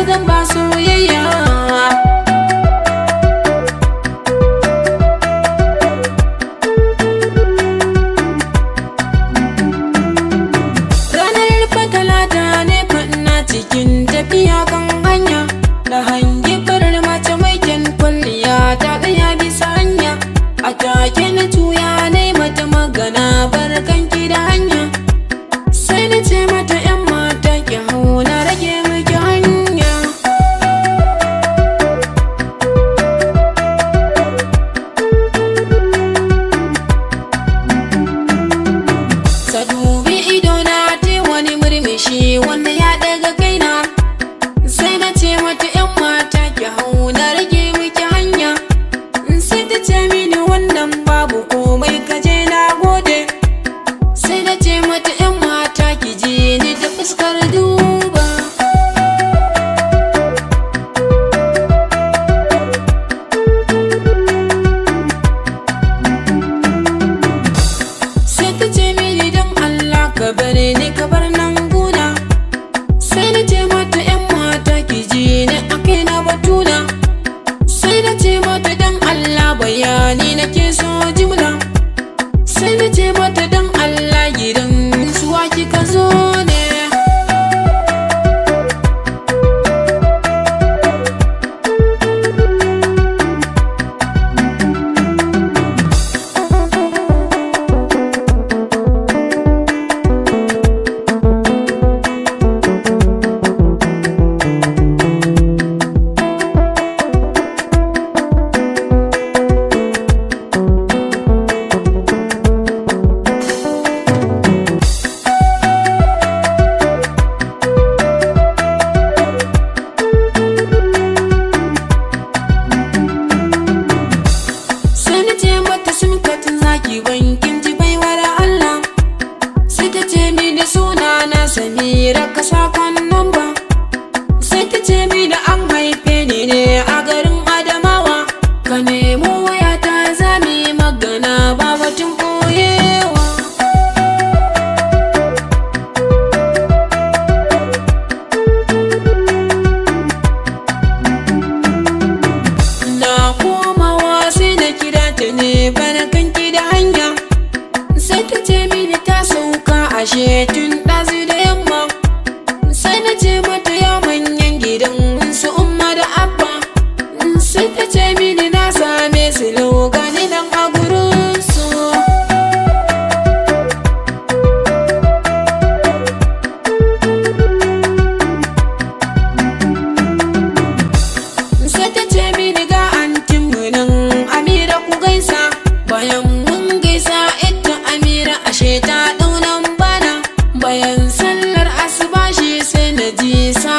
zan ba soyayya. Ranar fatalata ne fa ina cikin tafiya kan hanya, da hangi farar mace mai kyan kwalliya ta tsaya bisa hanya. A take na juya ne mata magana, barkanki da hanya. Sai na ce mata yan mata ki hau na rage miki hanya. Ta dubi idona ta wani murmushi wanda ya daga kaina. Sai na ce mata yan mata ki hau na rage miki hanya. Sai ta ce mini wannan babu komai kaje na gode. Sai na ce mata yan mata ki je ni da fuskar duba. Sai ta ce mini don Allah ka bari ni ka bar nan guna. Sai na ce mata yan mata ki je ni a kai na batuna. Sai na ce mata don Allah bayani nake so jimla. Sai na ce mata don Allah gidan suwa kika zo ne. Zaki bankin ji baiwar Allah. Sai ta ce mini suna na Samira ka sakon namba. Sai ta ce mini an haife ni ne a garin Adamawa. Ka nemo wayata za mu yi magana ba batun koyewa. Na komawa sai na kira ta ne bana kanki da hanya. Sai ta ce mini ta sauka ashe tun ɗazu da yamma. Sai na ce mata ya manyan gidan su umma da abba. Sai ta ce mini na same su gani nan a gurin su. Sai ta ce mini ga antinmu nan Amira ku gaisa. Bayan mun gaisa ita Amira ashe ta ɗaunan bana. Bayan sallar asuba shi sai na ji sa